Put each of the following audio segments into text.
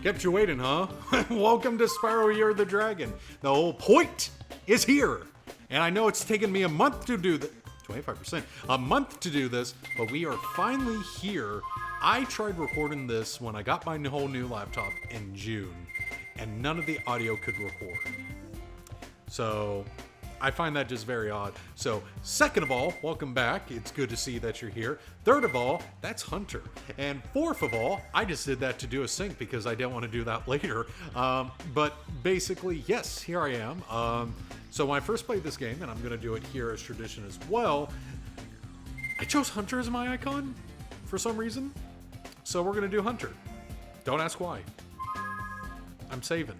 Kept you waiting, huh? Welcome to Spyro Year of the Dragon. The whole point is here. And I know it's taken me a month to do this. 25%. A month to do this, but we are finally here. I tried recording this when I got my whole new laptop in June, and none of the audio could record. So I find that just very odd. So second of all, welcome back. It's good to see that you're here. Third of all, that's Hunter. And fourth of all, I just did that to do a sync because I didn't want to do that later. But basically, yes, here I am. So when I first played this game, and I'm going to do it here as tradition as well, I chose Hunter as my icon for some reason. So we're going to do Hunter. Don't ask why. I'm saving.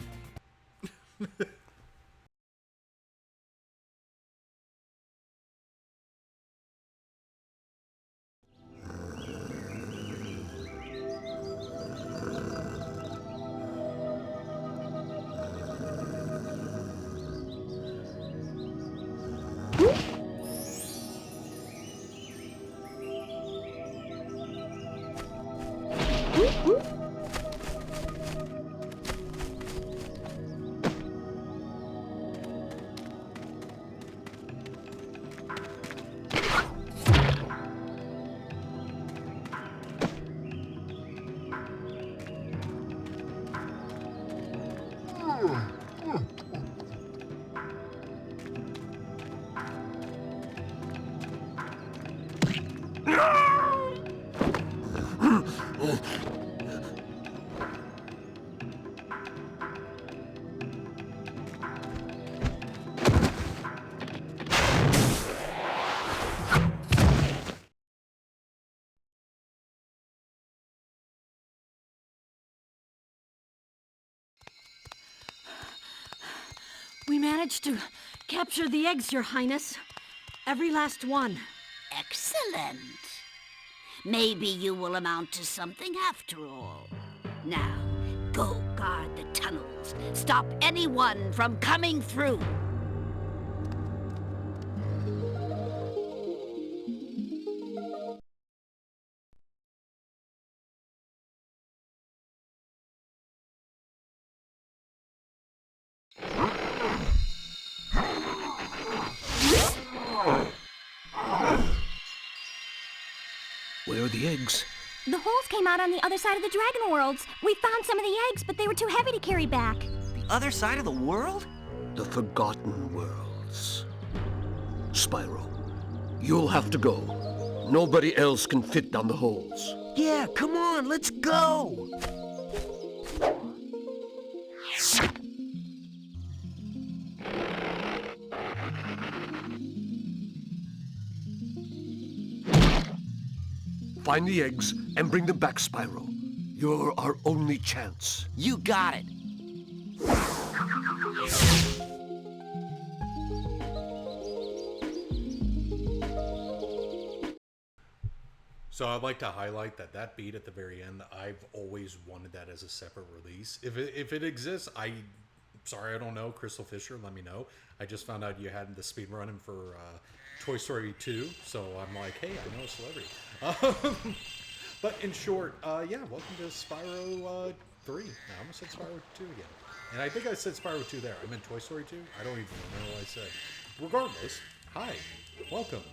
We managed to capture the eggs, Your Highness. Every last one. Excellent. Maybe you will amount to something after all. Now, go guard the tunnels. Stop anyone from coming through. Where are the eggs? The holes came out on the other side of the Dragon Worlds. We found some of the eggs, but they were too heavy to carry back. The other side of the world? The Forgotten Worlds. Spyro, you'll have to go. Nobody else can fit down the holes. Yeah, come on, let's go! Find the eggs and bring them back, Spyro. You're our only chance. You got it. So I'd like to highlight that beat at the very end, I've always wanted that as a separate release. If it exists, sorry, I don't know. Crystal Fisher, let me know. I just found out you had the speed running for Toy Story 2, so I'm like, hey, I know a celebrity. But in short, yeah, welcome to Spyro 3. I almost said Spyro 2 again. And I think I said Spyro 2 there. I meant Toy Story 2. I don't even remember what I said. Regardless, hi, welcome.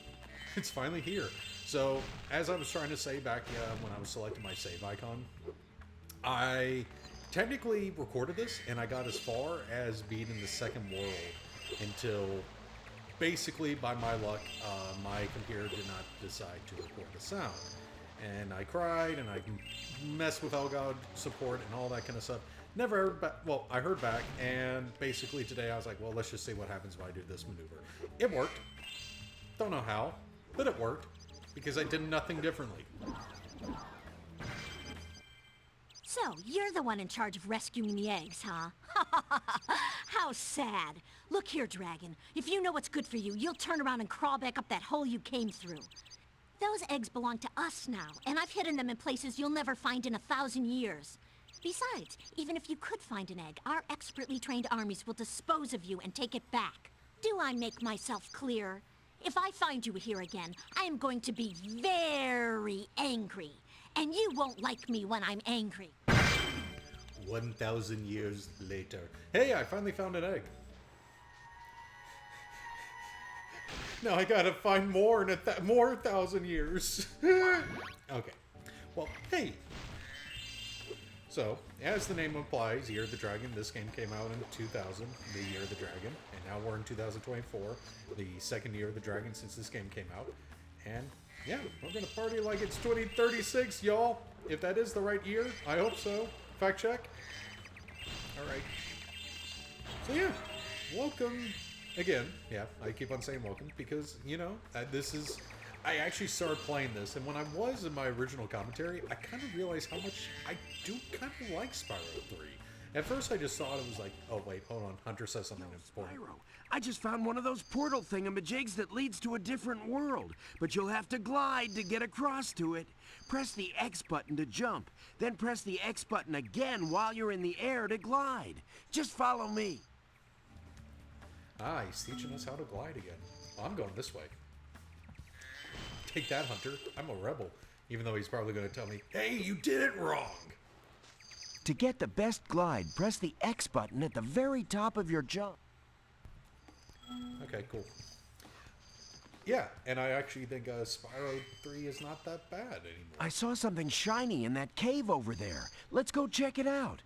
It's finally here. So, as I was trying to say back when I was selecting my save icon, I technically recorded this, and I got as far as beating the second world until, basically, by my luck, my computer did not decide to record the sound. And I cried, and I messed with Elgato support and all that kind of stuff. Never heard back. Well, I heard back, and basically today I was like, well, let's just see what happens if I do this maneuver. It worked. Don't know how, but it worked. Because I did nothing differently. So, you're the one in charge of rescuing the eggs, huh? How sad. Look here, Dragon. If you know what's good for you, you'll turn around and crawl back up that hole you came through. Those eggs belong to us now, and I've hidden them in places you'll never find in 1,000 years. Besides, even if you could find an egg, our expertly trained armies will dispose of you and take it back. Do I make myself clear? If I find you here again, I am going to be very angry. And you won't like me when I'm angry. 1,000 years later. Hey, I finally found an egg. Now I gotta find more in more 1,000 years. Okay. Well, hey. So, as the name implies, Year of the Dragon, this game came out in 2000, the Year of the Dragon, and now we're in 2024, the second Year of the Dragon since this game came out. And, yeah, we're gonna party like it's 2036, y'all. If that is the right year, I hope so. Fact check. Alright. So, yeah, welcome. Again, yeah, I keep on saying welcome because, you know, this is... I actually started playing this, and when I was in my original commentary, I kind of realized how much I do kind of like Spyro 3. At first, I just thought it was like, oh, wait, hold on. Hunter says something important. Spyro, I just found one of those portal thingamajigs that leads to a different world, but you'll have to glide to get across to it. Press the X button to jump, then press the X button again while you're in the air to glide. Just follow me. Ah, he's teaching us how to glide again. Well, I'm going this way. Take that, Hunter. I'm a rebel. Even though he's probably going to tell me, hey, you did it wrong. To get the best glide, press the X button at the very top of your jump. Okay, cool. Yeah, and I actually think Spyro 3 is not that bad anymore. I saw something shiny in that cave over there. Let's go check it out.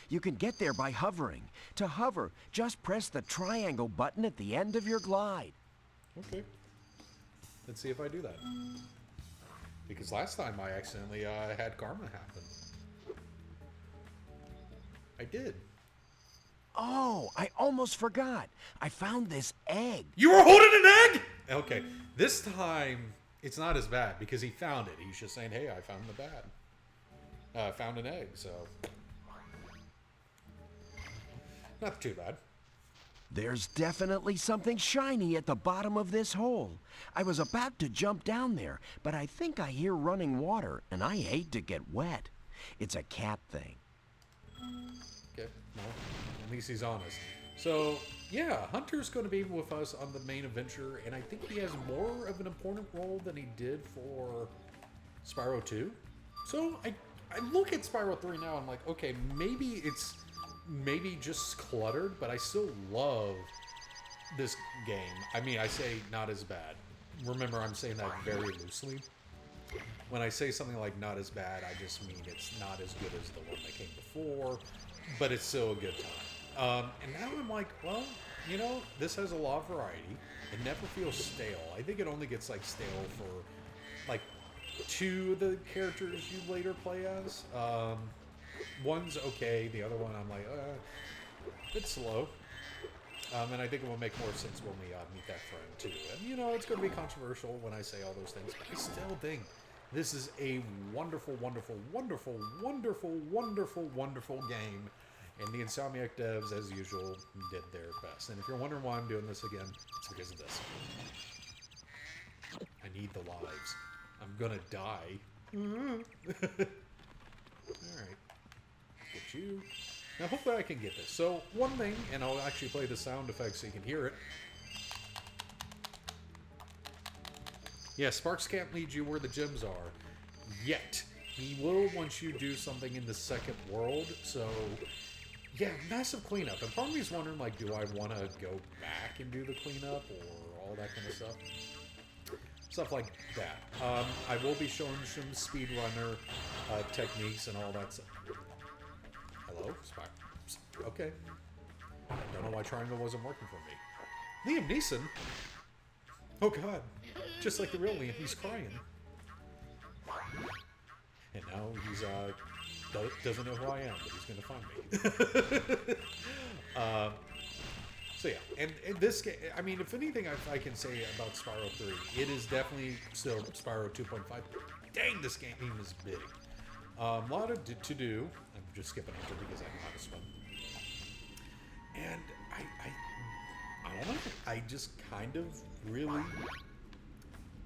You can get there by hovering. To hover, just press the triangle button at the end of your glide. Okay. Let's see if I do that. Because last time I accidentally had karma happen. I did. Oh, I almost forgot. I found this egg. You were holding an egg? Okay. This time, it's not as bad because he found it. He's just saying, hey, I found the bad. Found an egg, so... Not too bad. There's definitely something shiny at the bottom of this hole. I was about to jump down there, but I think I hear running water, and I hate to get wet. It's a cat thing. Okay, well, at least he's honest. So, yeah, Hunter's going to be with us on the main adventure, and I think he has more of an important role than he did for Spyro 2. So, I look at Spyro 3 now, I'm like, okay, maybe it's... maybe just cluttered, but I still love this game. I mean, I say not as bad. Remember, I'm saying that very loosely. When I say something like not as bad, I just mean it's not as good as the one that came before, but it's still a good time. And now I'm like, well, you know, this has a lot of variety. It never feels stale. I think it only gets like stale for like 2 of the characters you later play as. One's okay, the other one I'm like, it's slow. And I think it will make more sense when we meet that friend too. And you know, it's going to be controversial when I say all those things, but I still think this is a wonderful, wonderful, wonderful, wonderful, wonderful, wonderful game. And the Insomniac devs, as usual, did their best. And if you're wondering why I'm doing this again, it's because of this. I need the lives. I'm gonna die. Alright. Get you. Now, hopefully I can get this. So, one thing, and I'll actually play the sound effects so you can hear it. Yeah, Sparks can't lead you where the gems are. Yet. He will once you do something in the second world. So, yeah, massive cleanup. And part of me is wondering, like, do I want to go back and do the cleanup or all that kind of stuff? Stuff like that. I will be showing some speedrunner techniques and all that stuff. Hello? Spyro. Okay. Don't know why triangle wasn't working for me. Liam Neeson? Oh god. Just like the real Liam, he's crying. And now he's, doesn't know who I am, but he's gonna find me. So yeah, and this game, I mean, if anything I can say about Spyro 3, it is definitely still Spyro 2.5. Dang, this game is big. A lot of to do. I'm just skipping over because I know how to swim. And I don't know. I just kind of really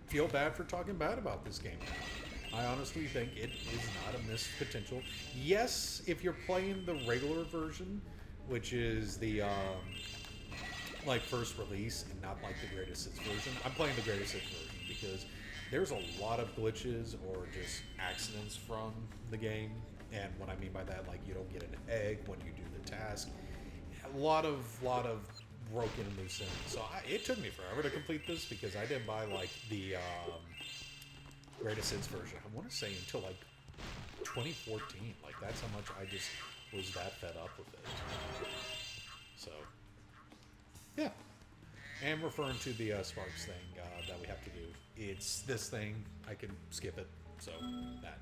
feel bad for talking bad about this game now. I honestly think it is not a missed potential. Yes, if you're playing the regular version, which is the like first release and not like the greatest hits version. I'm playing the greatest hits version because there's a lot of glitches or just accidents from the game And what I mean by that, like, you don't get an egg when you do the task. A lot of broken and loose ends. So it took me forever to complete this because I didn't buy like the Greatest Hits version. I want to say until like 2014. Like, that's how much I just was that fed up with it. So yeah. And referring to the Sparks thing that we have to do, it's this thing. I can skip it. So that.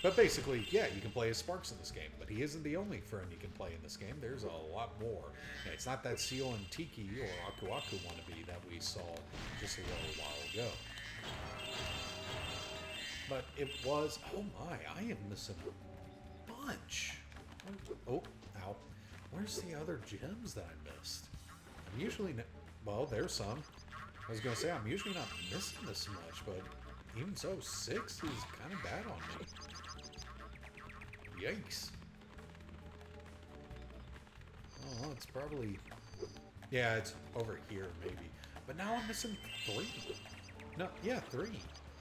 But basically, yeah, you can play as Sparks in this game, but he isn't the only friend you can play in this game. There's a lot more. And it's not that Seal and Tiki or Aku Aku wannabe that we saw just a little while ago. But it was... Oh my, I am missing a bunch. Oh, ow. Where's the other gems that I missed? I'm usually... Well, there's some. I was going to say, I'm usually not missing this much, but even so, 6 is kind of bad on me. Yikes. Oh, it's probably... Yeah, it's over here, maybe. But now I'm missing 3. No, yeah, 3.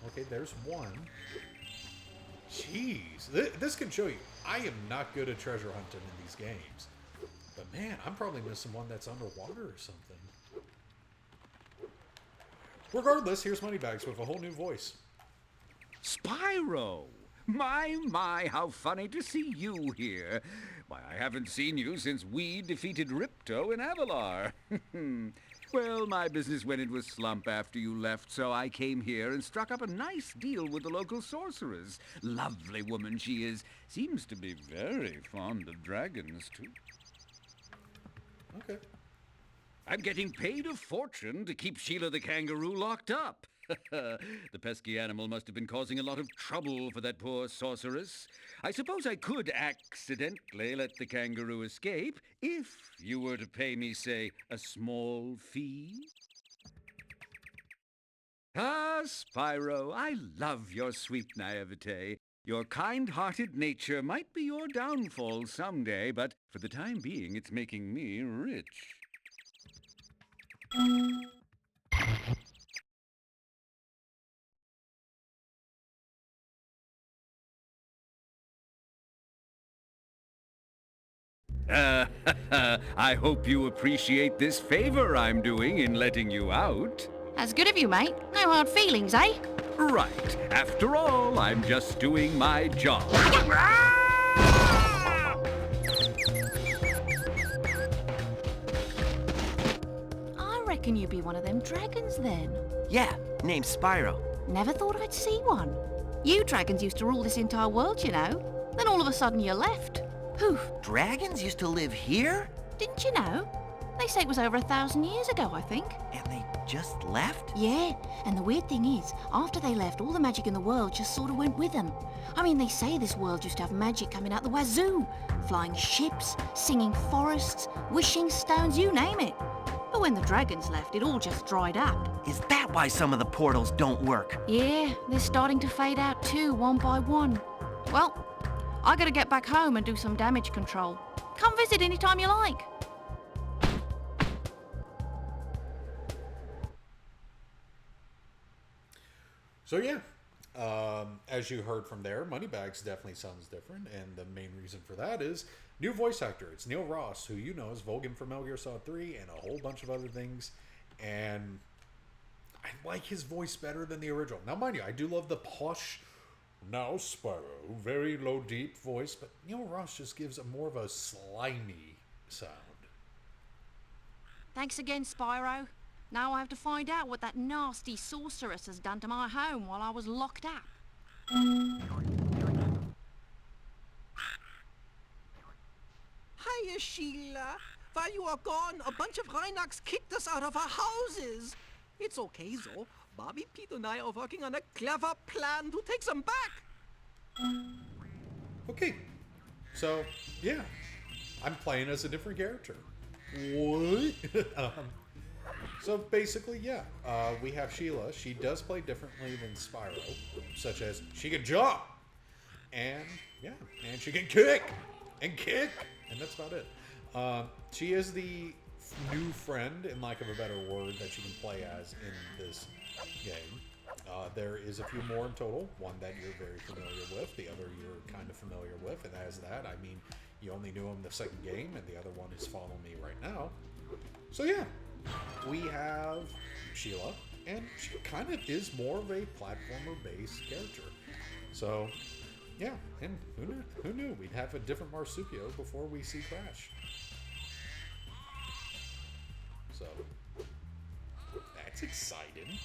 Okay, there's 1. Jeez. This can show you, I am not good at treasure hunting in these games. But man, I'm probably missing one that's underwater or something. Regardless, here's Moneybags with a whole new voice. Spyro! My, how funny to see you here. Why, I haven't seen you since we defeated Ripto in Avalar. Well, my business went into a slump after you left, so I came here and struck up a nice deal with the local sorceress. Lovely woman she is. Seems to be very fond of dragons, too. Okay. I'm getting paid a fortune to keep Sheila the kangaroo locked up. The pesky animal must have been causing a lot of trouble for that poor sorceress. I suppose I could accidentally let the kangaroo escape if you were to pay me, say, a small fee. Ah, Spyro, I love your sweet naivete. Your kind-hearted nature might be your downfall someday, but for the time being, it's making me rich. I hope you appreciate this favor I'm doing in letting you out. That's good of you, mate. No hard feelings, eh? Right. After all, I'm just doing my job. I reckon you'd be one of them dragons then. Yeah, name's Spyro. Never thought I'd see one. You dragons used to rule this entire world, you know. Then all of a sudden you left. Poof. Dragons used to live here? Didn't you know? They say it was over 1,000 years ago, I think. And they just left? Yeah, and the weird thing is, after they left, all the magic in the world just sort of went with them. I mean, they say this world used to have magic coming out the wazoo. Flying ships, singing forests, wishing stones, you name it. But when the dragons left, it all just dried up. Is that why some of the portals don't work? Yeah, they're starting to fade out too, one by one. Well, I gotta get back home and do some damage control. Come visit anytime you like. So yeah, as you heard from there, Moneybags definitely sounds different, and the main reason for that is new voice actor. It's Neil Ross, who you know as Vulcan from Metal Gear Solid 3 and a whole bunch of other things, and I like his voice better than the original. Now, mind you, I do love the posh, now Spyro, very low, deep voice, but Neil Ross just gives a more of a slimy sound. Thanks again, Spyro. Now I have to find out what that nasty sorceress has done to my home while I was locked up. Hiya, Sheila. While you are gone, a bunch of Rhinox kicked us out of our houses. It's okay, though. Bobby, Pete, and I are working on a clever plan to take them back. Okay, so yeah, I'm playing as a different character. What? So basically, yeah, we have Sheila. She does play differently than Spyro, such as she can jump, and yeah, and she can kick, and that's about it. She is the new friend, in lack of a better word, that you can play as in this game. There is a few more in total. One that you're very familiar with, the other you're kind of familiar with, and as that, I mean, you only knew him the second game, and the other one is following me right now. So yeah, we have Sheila, and she kind of is more of a platformer-based character. So, yeah, and who knew we'd have a different Marsupio before we see Crash. So, that's exciting.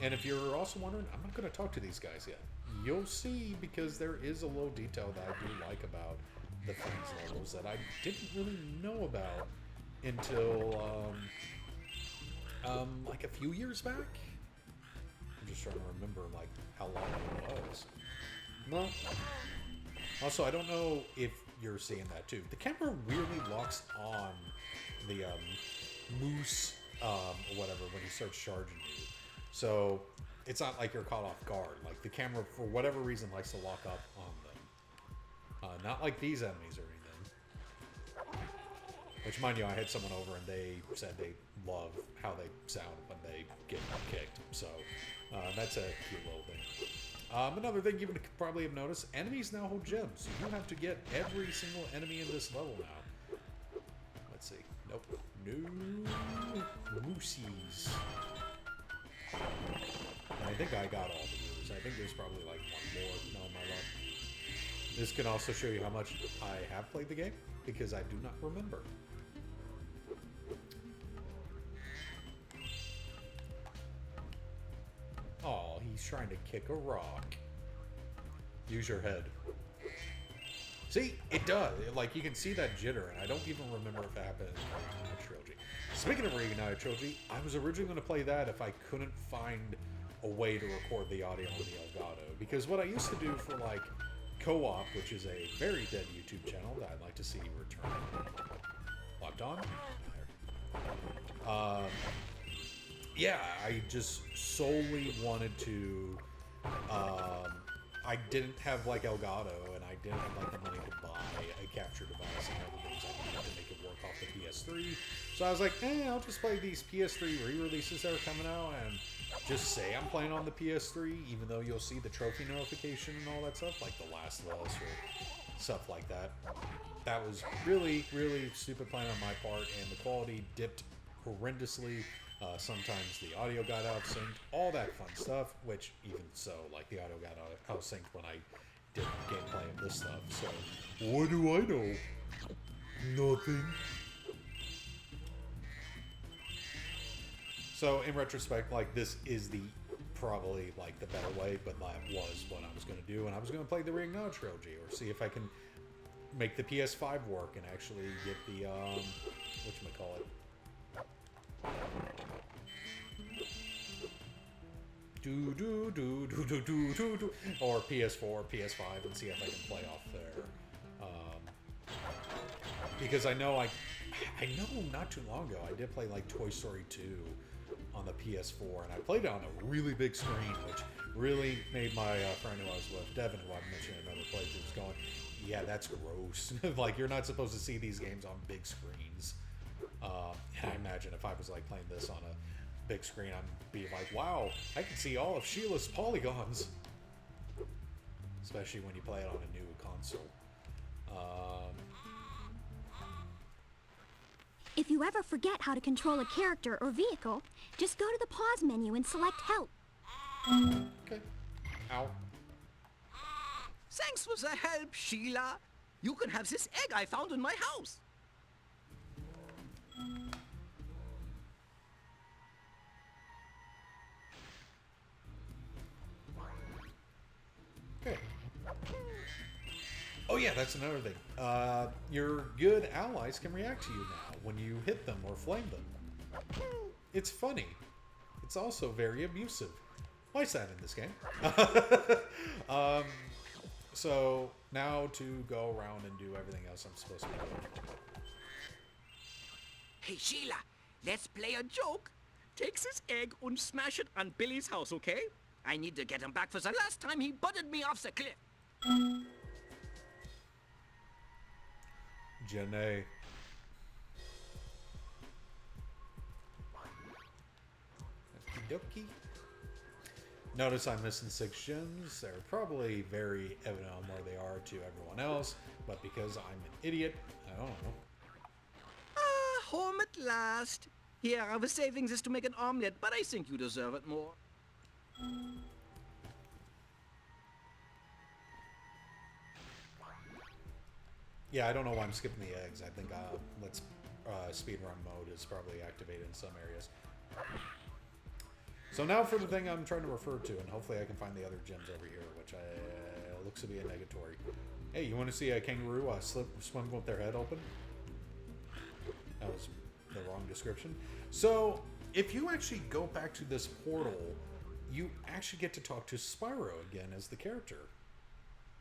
And if you're also wondering, I'm not going to talk to these guys yet. You'll see, because there is a little detail that I do like about the Friends levels that I didn't really know about until like a few years back. I'm just trying to remember like how long it was. No. Also, I don't know if you're seeing that too. The camera weirdly locks on the moose or whatever when he starts charging you. So it's not like you're caught off guard. Like the camera, for whatever reason, likes to lock up on them. Not like these enemies or anything. Which, mind you, I had someone over and they said they love how they sound when they get kicked. So that's a cute little thing. Another thing you would probably have noticed, enemies now hold gems. So you have to get every single enemy in this level now. Let's see. Nope. No moosies. I think I got all the moves. I think there's probably like one more. No, my luck. This can also show you how much I have played the game, because I do not remember. Oh, he's trying to kick a rock. Use your head. See, it does. Like, you can see that jitter, and I don't even remember if it happened in the Reignited Trilogy. Speaking of Reignited Trilogy, I was originally going to play that if I couldn't find a way to record the audio on the Elgato. Because what I used to do for, like, co-op, which is a very dead YouTube channel that I'd like to see return. Locked on? Yeah, I just solely wanted to... I didn't have, like, Elgato, and I didn't have, like, the money to buy a capture device and all the things I needed to make it work off the PS3. So I was like, I'll just play these PS3 re-releases that are coming out and just say I'm playing on the PS3, even though you'll see the trophy notification and all that stuff, like The Last of Us or stuff like that. That was really, really stupid plan on my part, and the quality dipped horrendously. Sometimes the audio got out of sync, all that fun stuff, which even so, like the audio got out of sync when I did gameplay of this stuff. So, what do I know? Nothing. So, in retrospect, like, this is the probably, like, the better way, but that was what I was going to do, and I was going to play the Reignited Trilogy, or see if I can make the PS5 work and actually get the, whatchamacallit, or PS4, PS5, and see if I can play off there. Because I know not too long ago I did play like Toy Story 2 on the PS4, and I played it on a really big screen, which really made my friend who I was with, Devin, who I mentioned in another playthrough, was going, yeah, that's gross. Like, you're not supposed to see these games on big screens. And I imagine if I was like playing this on a big screen, I'd be like, wow, I can see all of Sheila's polygons. Especially when you play it on a new console. If you ever forget how to control a character or vehicle, just go to the pause menu and select help. Okay. Ow. Thanks for the help, Sheila. You can have this egg I found in my house. Okay. Oh yeah, that's another thing. Your good allies can react to you now when you hit them or flame them. It's funny. It's also very abusive. Why is that in this game? So now to go around and do everything else I'm supposed to be doing. Hey, Sheila, let's play a joke. Take this egg and smash it on Billy's house, okay? I need to get him back for the last time he butted me off the cliff. Janae. dokie. Notice I'm missing 6 gems. They're probably very evident on where they are to everyone else, but because I'm an idiot, I don't know. Ah, home at last. Here, I was saving this to make an omelet, but I think you deserve it more. Yeah, I don't know why I'm skipping the eggs. I think let's speedrun mode is probably activated in some areas. So now for the thing I'm trying to refer to, and hopefully I can find the other gems over here, which looks to be a negatory. Hey, you want to see a kangaroo swim with their head open? That was the wrong description. So, if you actually go back to this portal, you actually get to talk to Spyro again as the character.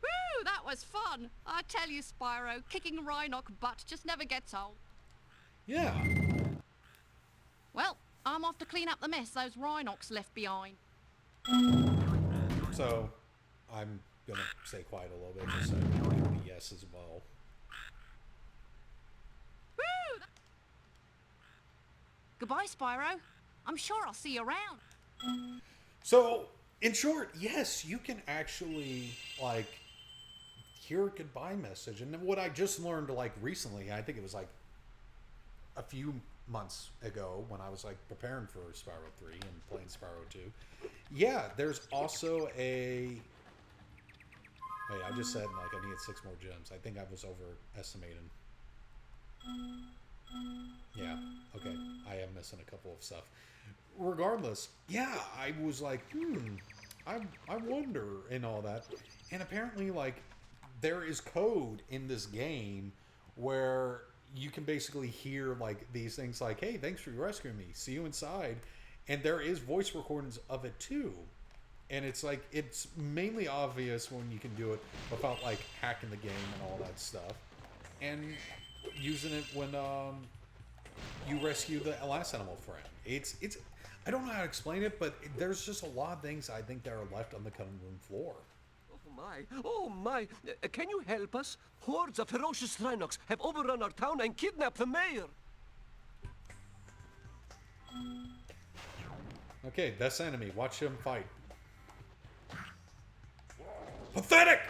Woo, that was fun. I tell you, Spyro, kicking Rhinoc butt just never gets old. Yeah. Well, I'm off to clean up the mess those Rhinocs left behind. So, I'm gonna stay quiet a little bit, just so you can be yes as well. Woo! Goodbye, Spyro. I'm sure I'll see you around. So, in short, yes, you can actually, like, hear a goodbye message. And what I just learned, like, recently, I think it was, like, a few months ago when I was, like, preparing for Spyro 3 and playing Spyro 2. Yeah, there's also a... Wait, I just said, like, I needed 6 more gems. I think I was overestimating. Yeah, okay. I am missing a couple of stuff. Regardless, yeah, I was like, I wonder and all that. And apparently, like, there is code in this game where you can basically hear, like, these things like, hey, thanks for rescuing me. See you inside. And there is voice recordings of it, too. And it's, like, it's mainly obvious when you can do it without, like, hacking the game and all that stuff. And using it when you rescue the last animal friend. It's I don't know how to explain it, but there's just a lot of things I think that are left on the cutting room floor. Oh my, can you help us? Hordes of ferocious Rhinocs have overrun our town and kidnapped the mayor. Okay, best enemy. Watch him fight. Pathetic!